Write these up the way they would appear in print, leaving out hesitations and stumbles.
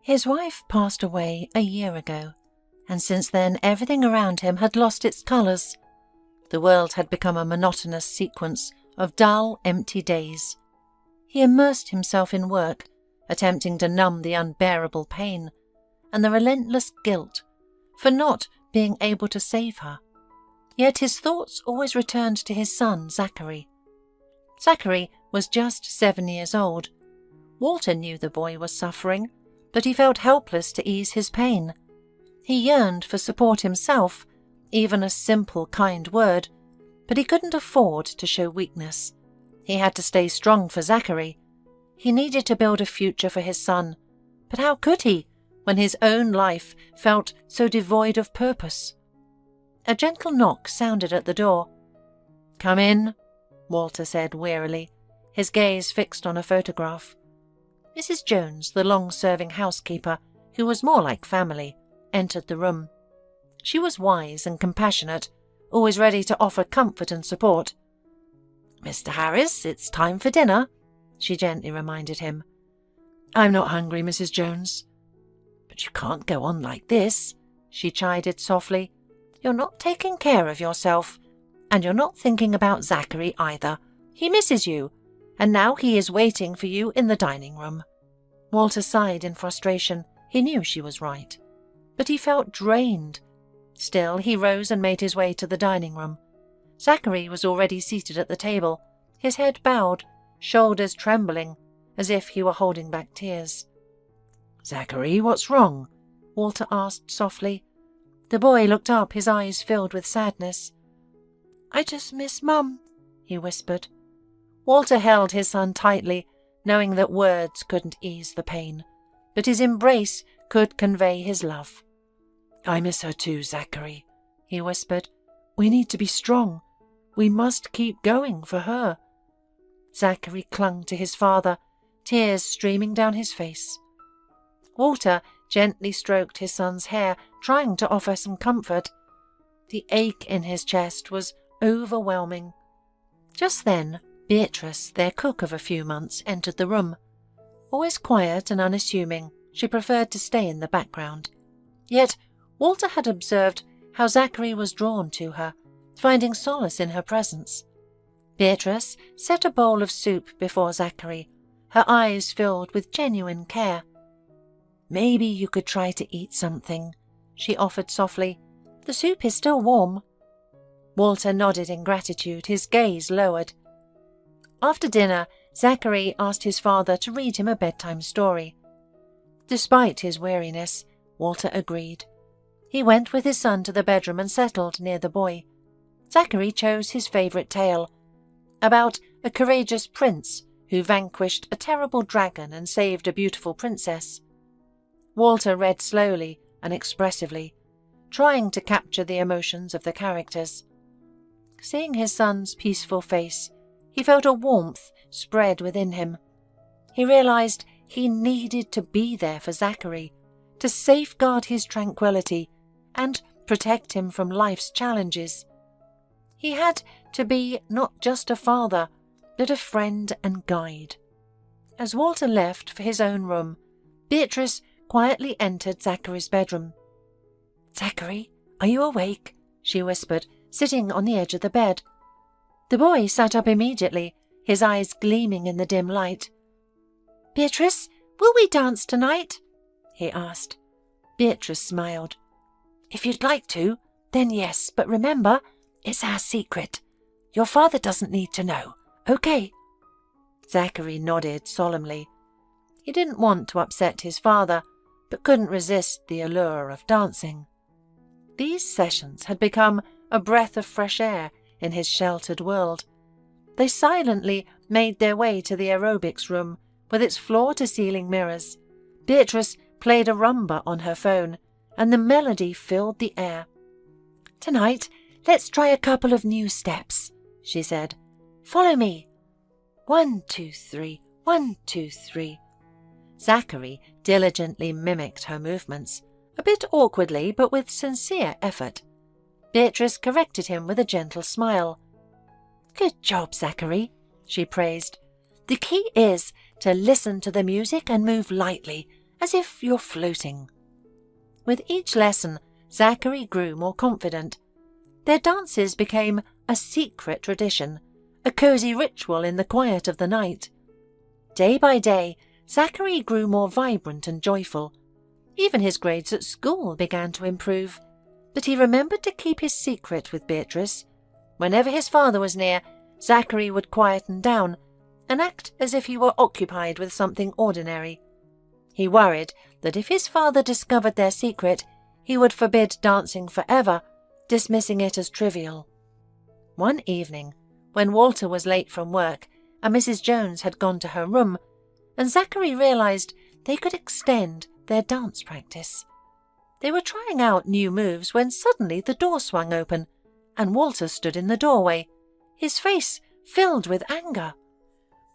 His wife passed away a year ago, and since then everything around him had lost its colours. The world had become a monotonous sequence of dull, empty days. He immersed himself in work, attempting to numb the unbearable pain and the relentless guilt for not being able to save her. Yet his thoughts always returned to his son, Zachary. Zachary was just 7 years old. Walter knew the boy was suffering, but he felt helpless to ease his pain. He yearned for support himself, even a simple, kind word, but he couldn't afford to show weakness. He had to stay strong for Zachary. He needed to build a future for his son, but how could he, when his own life felt so devoid of purpose? A gentle knock sounded at the door. "Come in," Walter said wearily, his gaze fixed on a photograph. Mrs. Jones, the long-serving housekeeper, who was more like family, entered the room. She was wise and compassionate, always ready to offer comfort and support. "Mr. Harris, it's time for dinner," she gently reminded him. "I'm not hungry, Mrs. Jones." "But you can't go on like this," she chided softly. "You're not taking care of yourself, and you're not thinking about Zachary either. He misses you, and now he is waiting for you in the dining room." Walter sighed in frustration. He knew she was right, but he felt drained. Still, he rose and made his way to the dining room. Zachary was already seated at the table, his head bowed, shoulders trembling, as if he were holding back tears. "Zachary, what's wrong?" Walter asked softly. The boy looked up, his eyes filled with sadness. "I just miss Mum," he whispered. Walter held his son tightly, knowing that words couldn't ease the pain, but his embrace could convey his love. "I miss her too, Zachary," he whispered. "We need to be strong. We must keep going for her." Zachary clung to his father, tears streaming down his face. Walter gently stroked his son's hair, trying to offer some comfort. The ache in his chest was overwhelming. Just then, Beatrice, their cook of a few months, entered the room. Always quiet and unassuming, she preferred to stay in the background. Yet Walter had observed how Zachary was drawn to her, finding solace in her presence. Beatrice set a bowl of soup before Zachary, her eyes filled with genuine care. "Maybe you could try to eat something," she offered softly. "The soup is still warm." Walter nodded in gratitude, his gaze lowered. After dinner, Zachary asked his father to read him a bedtime story. Despite his weariness, Walter agreed. He went with his son to the bedroom and settled near the boy. Zachary chose his favourite tale, about a courageous prince who vanquished a terrible dragon and saved a beautiful princess. Walter read slowly and expressively, trying to capture the emotions of the characters. Seeing his son's peaceful face, he felt a warmth spread within him. He realized he needed to be there for Zachary, to safeguard his tranquility and protect him from life's challenges. He had to be not just a father, but a friend and guide. As Walter left for his own room, Beatrice quietly entered Zachary's bedroom. "Zachary, are you awake?" she whispered, sitting on the edge of the bed. The boy sat up immediately, his eyes gleaming in the dim light. "Beatrice, will we dance tonight?" he asked. Beatrice smiled. "If you'd like to, then yes, but remember, it's our secret. Your father doesn't need to know, okay?" Zachary nodded solemnly. He didn't want to upset his father, but couldn't resist the allure of dancing. These sessions had become a breath of fresh air in his sheltered world. They silently made their way to the aerobics room with its floor-to-ceiling mirrors. Beatrice played a rumba on her phone, and the melody filled the air. "Tonight, let's try a couple of new steps," she said. "Follow me. 1, 2, 3, 1, 2, 3. Zachary diligently mimicked her movements, a bit awkwardly but with sincere effort. Beatrice corrected him with a gentle smile. "Good job, Zachary," she praised. "The key is to listen to the music and move lightly, as if you're floating. With each lesson, Zachary grew more confident. Their dances became a secret tradition, a cosy ritual in the quiet of the night. Day by day, Zachary grew more vibrant and joyful. Even his grades at school began to improve. But he remembered to keep his secret with Beatrice. Whenever his father was near, Zachary would quieten down and act as if he were occupied with something ordinary. He worried that if his father discovered their secret, he would forbid dancing forever, dismissing it as trivial. One evening, when Walter was late from work and Mrs. Jones had gone to her room, and Zachary realized they could extend their dance practice. They were trying out new moves when suddenly the door swung open, and Walter stood in the doorway, his face filled with anger.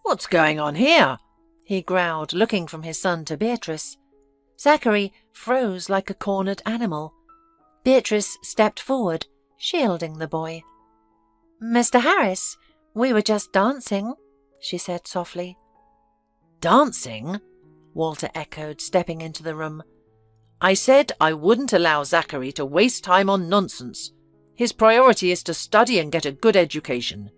"What's going on here?" he growled, looking from his son to Beatrice. Zachary froze like a cornered animal. Beatrice stepped forward, shielding the boy. "Mr. Harris, we were just dancing," she said softly. "Dancing?" Walter echoed, stepping into the room. "I said I wouldn't allow Zachary to waste time on nonsense. His priority is to study and get a good education."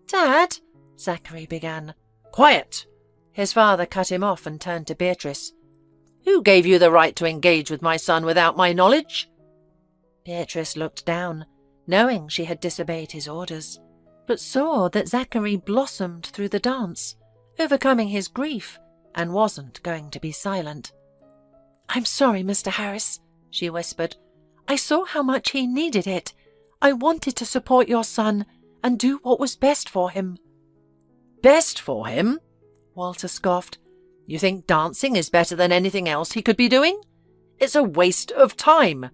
"Dad," Zachary began. "Quiet!" His father cut him off and turned to Beatrice. "Who gave you the right to engage with my son without my knowledge?" Beatrice looked down, knowing she had disobeyed his orders, but saw that Zachary blossomed through the dance, overcoming his grief, and wasn't going to be silent. "I'm sorry, Mr. Harris," she whispered. "I saw how much he needed it. I wanted to support your son and do what was best for him." "Best for him?" Walter scoffed. "You think dancing is better than anything else he could be doing? It's a waste of time.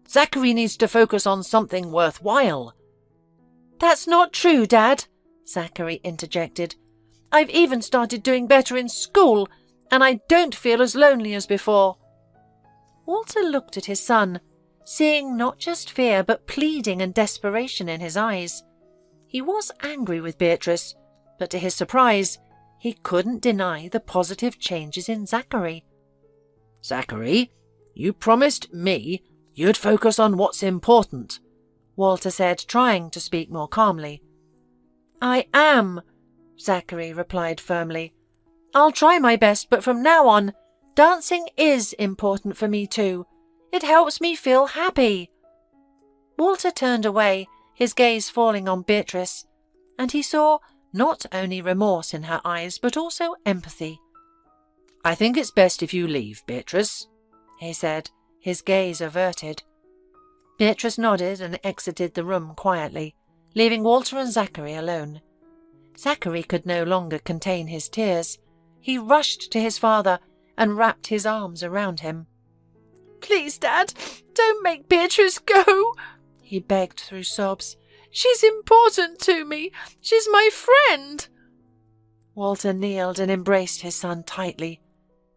Zachary needs to focus on something worthwhile." "That's not true, Dad," Zachary interjected. "I've even started doing better in school, and I don't feel as lonely as before." Walter looked at his son, seeing not just fear but pleading and desperation in his eyes. He was angry with Beatrice, but to his surprise, he couldn't deny the positive changes in Zachary. "Zachary, you promised me you'd focus on what's important," Walter said, trying to speak more calmly. "I am," Zachary replied firmly. "I'll try my best, but from now on, dancing is important for me too. It helps me feel happy." Walter turned away, his gaze falling on Beatrice, and he saw not only remorse in her eyes, but also empathy. "I think it's best if you leave, Beatrice," he said, his gaze averted. Beatrice nodded and exited the room quietly, leaving Walter and Zachary alone. Zachary could no longer contain his tears. He rushed to his father and wrapped his arms around him. "Please, Dad, don't make Beatrice go," he begged through sobs. "She's important to me. She's my friend." Walter kneeled and embraced his son tightly.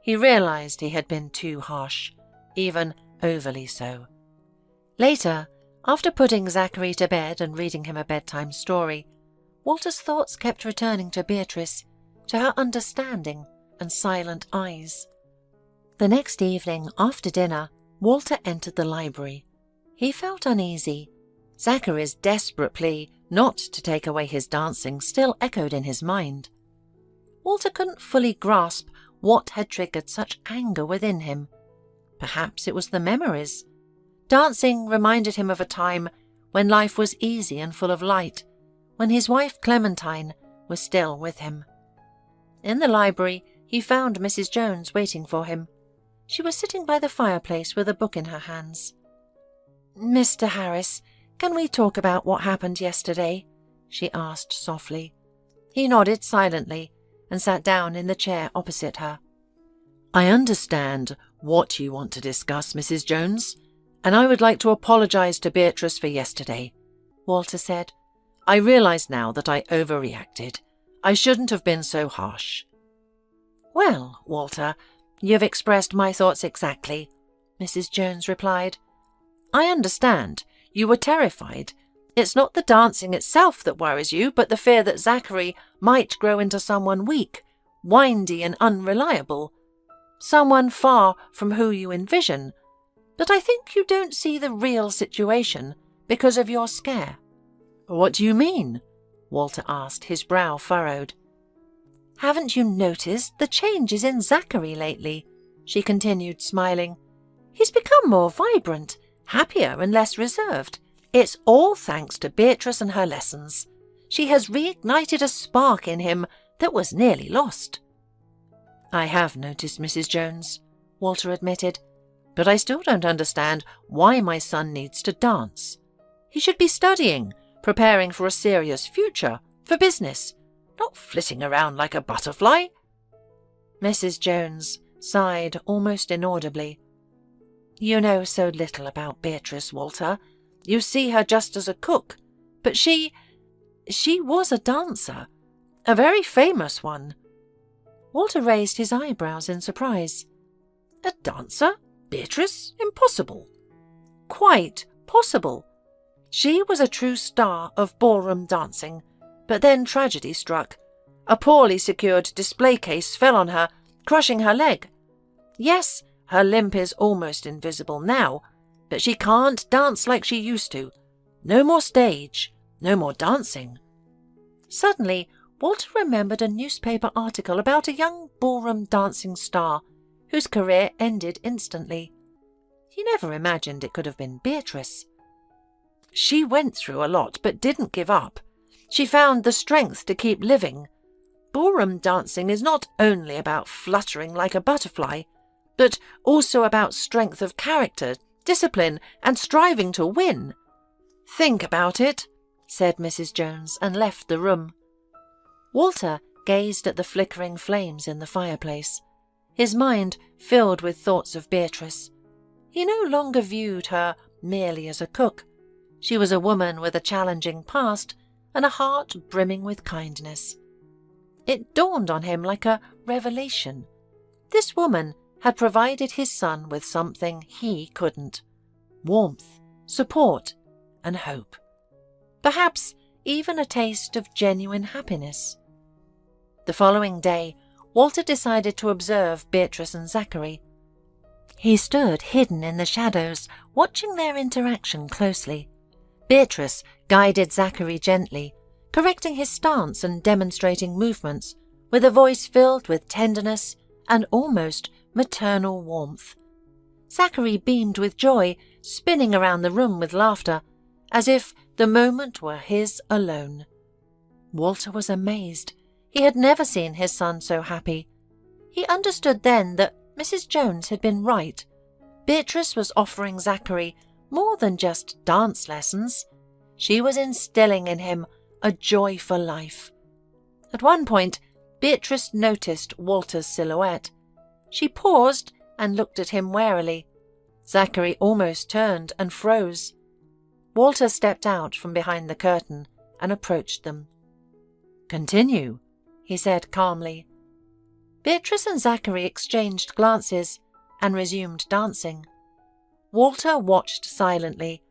He realized he had been too harsh, even overly so. Later, after putting Zachary to bed and reading him a bedtime story, Walter's thoughts kept returning to Beatrice, to her understanding and silent eyes. The next evening, after dinner, Walter entered the library. He felt uneasy. Zachary's desperate plea not to take away his dancing still echoed in his mind. Walter couldn't fully grasp what had triggered such anger within him. Perhaps it was the memories. Dancing reminded him of a time when life was easy and full of light, when his wife Clementine was still with him. In the library, he found Mrs. Jones waiting for him. She was sitting by the fireplace with a book in her hands. "Mr. Harris, can we talk about what happened yesterday?" she asked softly. He nodded silently and sat down in the chair opposite her. "I understand what you want to discuss, Mrs. Jones, and I would like to apologize to Beatrice for yesterday," Walter said. "I realize now that I overreacted. I shouldn't have been so harsh." "Well, Walter, you've expressed my thoughts exactly," Mrs. Jones replied. "I understand. You were terrified. It's not the dancing itself that worries you, but the fear that Zachary might grow into someone weak, windy and unreliable. someone far from who you envision, but I think you don't see the real situation because of your scare." "What do you mean?" Walter asked, his brow furrowed. "Haven't you noticed the changes in Zachary lately?" she continued, smiling. "He's become more vibrant, happier and less reserved. It's all thanks to Beatrice and her lessons. She has reignited a spark in him that was nearly lost." "I have noticed, Mrs. Jones," Walter admitted, "but I still don't understand why my son needs to dance. He should be studying, preparing for a serious future, for business, not flitting around like a butterfly." Mrs. Jones sighed almost inaudibly. "You know so little about Beatrice, Walter. You see her just as a cook, but she was a dancer, a very famous one." Walter raised his eyebrows in surprise. "A dancer? Beatrice? Impossible." "Quite possible. She was a true star of ballroom dancing, but then tragedy struck. A poorly secured display case fell on her, crushing her leg. Yes, her limp is almost invisible now, but she can't dance like she used to. No more stage, no more dancing." Suddenly, Walter remembered a newspaper article about a young ballroom dancing star whose career ended instantly. He never imagined it could have been Beatrice. "She went through a lot but didn't give up. She found the strength to keep living. Ballroom dancing is not only about fluttering like a butterfly, but also about strength of character, discipline, and striving to win." "Think about it," said Mrs. Jones, and left the room. Walter gazed at the flickering flames in the fireplace, his mind filled with thoughts of Beatrice. He no longer viewed her merely as a cook. She was a woman with a challenging past and a heart brimming with kindness. It dawned on him like a revelation. This woman had provided his son with something he couldn't: warmth, support, and hope. Perhaps even a taste of genuine happiness. The following day, Walter decided to observe Beatrice and Zachary. He stood hidden in the shadows, watching their interaction closely. Beatrice guided Zachary gently, correcting his stance and demonstrating movements with a voice filled with tenderness and almost maternal warmth. Zachary beamed with joy, spinning around the room with laughter, as if the moment were his alone. Walter was amazed. He had never seen his son so happy. He understood then that Mrs. Jones had been right. Beatrice was offering Zachary more than just dance lessons. She was instilling in him a joy for life. At one point, Beatrice noticed Walter's silhouette. She paused and looked at him warily. Zachary almost turned and froze. Walter stepped out from behind the curtain and approached them. "Continue," he said calmly. Beatrice and Zachary exchanged glances and resumed dancing. Walter watched silently.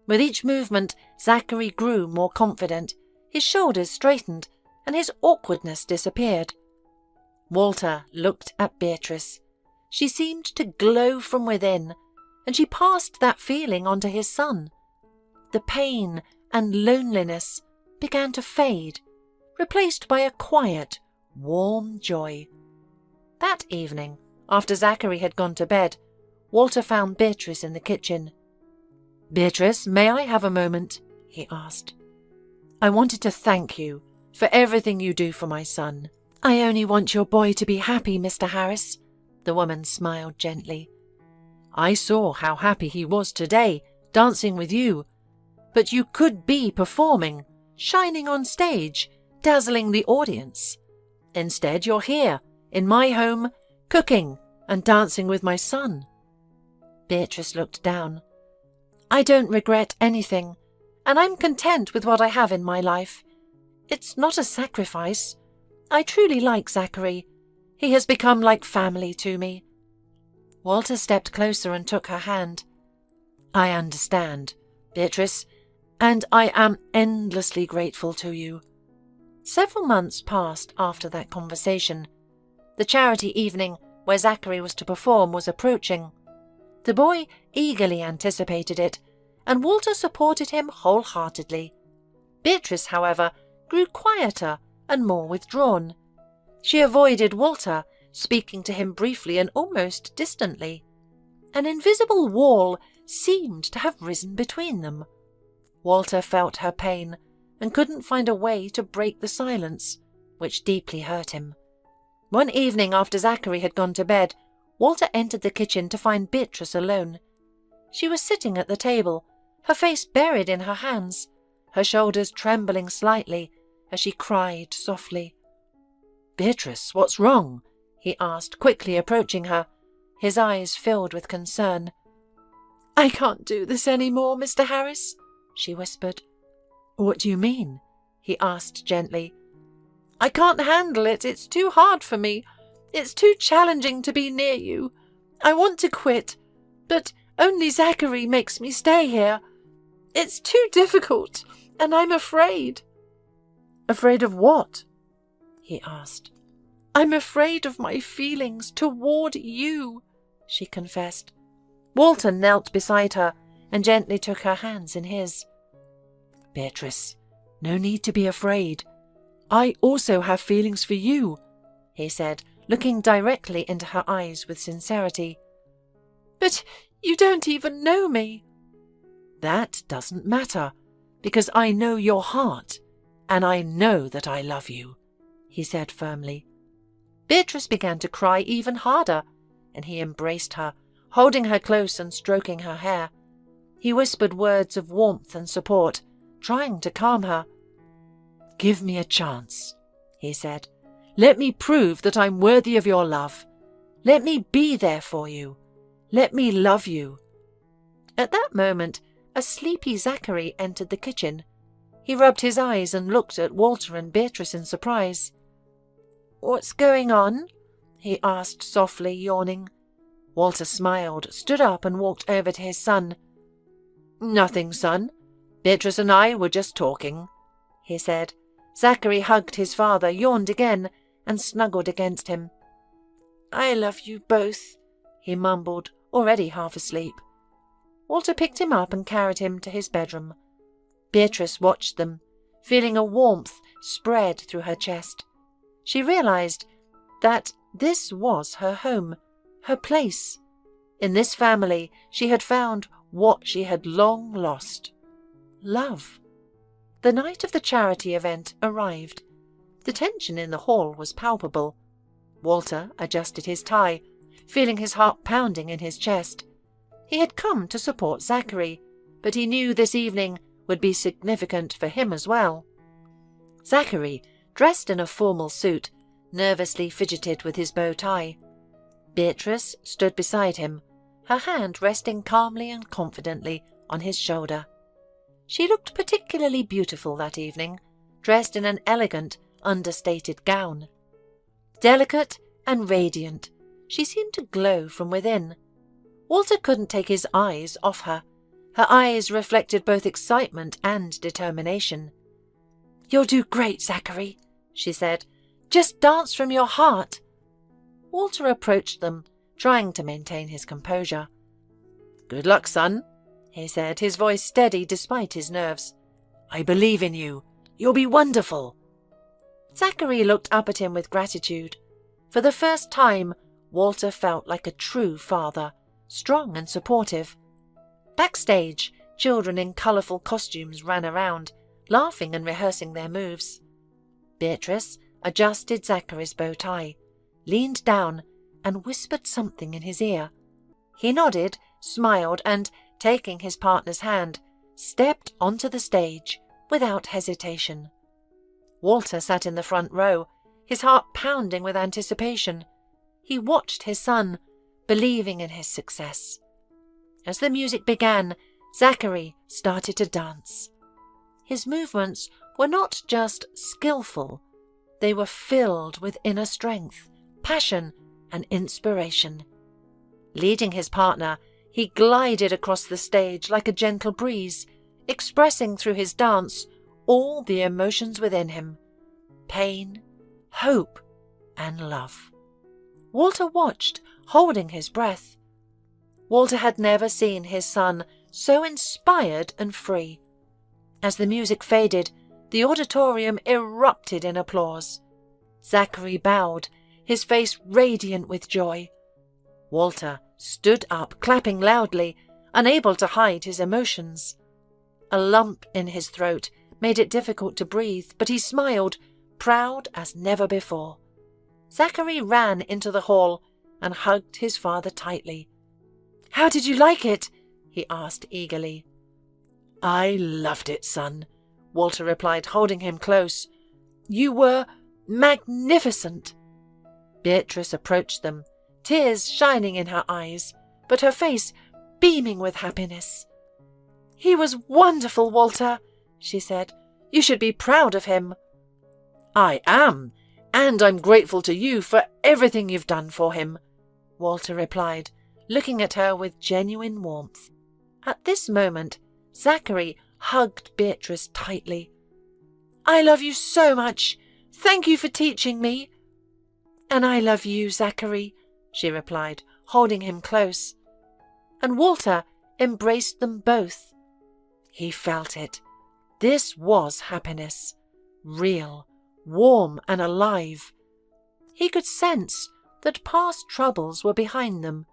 With each movement, Zachary grew more confident. His shoulders straightened, and his awkwardness disappeared. Walter looked at Beatrice. She seemed to glow from within, and she passed that feeling on to his son. The pain and loneliness began to fade, replaced by a quiet, warm joy. That evening, after Zachary had gone to bed, Walter found Beatrice in the kitchen. "Beatrice, may I have a moment?" he asked. "I wanted to thank you for everything you do for my son." "I only want your boy to be happy, Mr. Harris," the woman smiled gently. "I saw how happy he was today, dancing with you. But you could be performing, shining on stage, dazzling the audience. Instead, you're here, in my home, cooking and dancing with my son." Beatrice looked down. "I don't regret anything, and I'm content with what I have in my life. It's not a sacrifice. I truly like Zachary. He has become like family to me." Walter stepped closer and took her hand. "I understand, Beatrice, and I am endlessly grateful to you." Several months passed after that conversation. The charity evening, where Zachary was to perform, was approaching. The boy eagerly anticipated it, and Walter supported him wholeheartedly. Beatrice, however, grew quieter and more withdrawn. She avoided Walter, speaking to him briefly and almost distantly. An invisible wall seemed to have risen between them. Walter felt her pain and couldn't find a way to break the silence, which deeply hurt him. One evening after Zachary had gone to bed, Walter entered the kitchen to find Beatrice alone. She was sitting at the table, her face buried in her hands, her shoulders trembling slightly as she cried softly. "Beatrice, what's wrong?" he asked, quickly approaching her, his eyes filled with concern. "I can't do this any more, Mr. Harris," she whispered. "What do you mean?" he asked gently. "I can't handle it. It's too hard for me. It's too challenging to be near you. I want to quit, but only Zachary makes me stay here. It's too difficult, and I'm afraid." "Afraid of what?" he asked. "I'm afraid of my feelings toward you," she confessed. Walter knelt beside her and gently took her hands in his. "Beatrice, no need to be afraid. I also have feelings for you," he said, looking directly into her eyes with sincerity. "But you don't even know me." "That doesn't matter, because I know your heart, and I know that I love you," he said firmly. Beatrice began to cry even harder, and he embraced her, holding her close and stroking her hair. He whispered words of warmth and support, trying to calm her. "Give me a chance," he said. "Let me prove that I'm worthy of your love. Let me be there for you. Let me love you." At that moment, a sleepy Zachary entered the kitchen. He rubbed his eyes and looked at Walter and Beatrice in surprise. "What's going on?" he asked softly, yawning. Walter smiled, stood up and walked over to his son. "Nothing, son. Beatrice and I were just talking," he said. Zachary hugged his father, yawned again, and snuggled against him. "I love you both," he mumbled, already half asleep. Walter picked him up and carried him to his bedroom. Beatrice watched them, feeling a warmth spread through her chest. She realized that this was her home, her place. In this family she had found what she had long lost: love. The night of the charity event arrived. The tension in the hall was palpable. Walter adjusted his tie, feeling his heart pounding in his chest. He had come to support Zachary, but he knew this evening would be significant for him as well. Zachary, dressed in a formal suit, nervously fidgeted with his bow tie. Beatrice stood beside him, her hand resting calmly and confidently on his shoulder. She looked particularly beautiful that evening, dressed in an elegant, understated gown. Delicate and radiant, she seemed to glow from within. Walter couldn't take his eyes off her. Her eyes reflected both excitement and determination. "You'll do great, Zachary," she said. "Just dance from your heart." Walter approached them, trying to maintain his composure. "Good luck, son," he said, his voice steady despite his nerves. "I believe in you. You'll be wonderful." Zachary looked up at him with gratitude. For the first time, Walter felt like a true father, strong and supportive. Backstage, children in colourful costumes ran around, laughing and rehearsing their moves. Beatrice adjusted Zachary's bow tie, leaned down, and whispered something in his ear. He nodded, smiled, and, taking his partner's hand, stepped onto the stage without hesitation. Walter sat in the front row, his heart pounding with anticipation. He watched his son, believing in his success. As the music began, Zachary started to dance. His movements were not just skillful, they were filled with inner strength, passion, and inspiration. Leading his partner, he glided across the stage like a gentle breeze, expressing through his dance all the emotions within him: pain, hope, and love. Walter watched, holding his breath. Walter had never seen his son so inspired and free. As the music faded, the auditorium erupted in applause. Zachary bowed, his face radiant with joy. Walter stood up, clapping loudly, unable to hide his emotions. A lump in his throat made it difficult to breathe, but he smiled, proud as never before. Zachary ran into the hall and hugged his father tightly. "How did you like it?" he asked eagerly. "I loved it, son," Walter replied, holding him close. "You were magnificent." Beatrice approached them, tears shining in her eyes, but her face beaming with happiness. "He was wonderful, Walter," she said. "You should be proud of him." "I am, and I'm grateful to you for everything you've done for him," Walter replied, looking at her with genuine warmth. At this moment, Zachary hugged Beatrice tightly. "I love you so much. Thank you for teaching me." "And I love you, Zachary," she replied, holding him close. And Walter embraced them both. He felt it. This was happiness, real, warm and alive. He could sense that past troubles were behind them,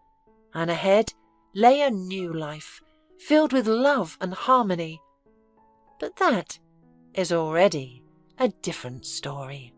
and ahead lay a new life, filled with love and harmony. But that is already a different story.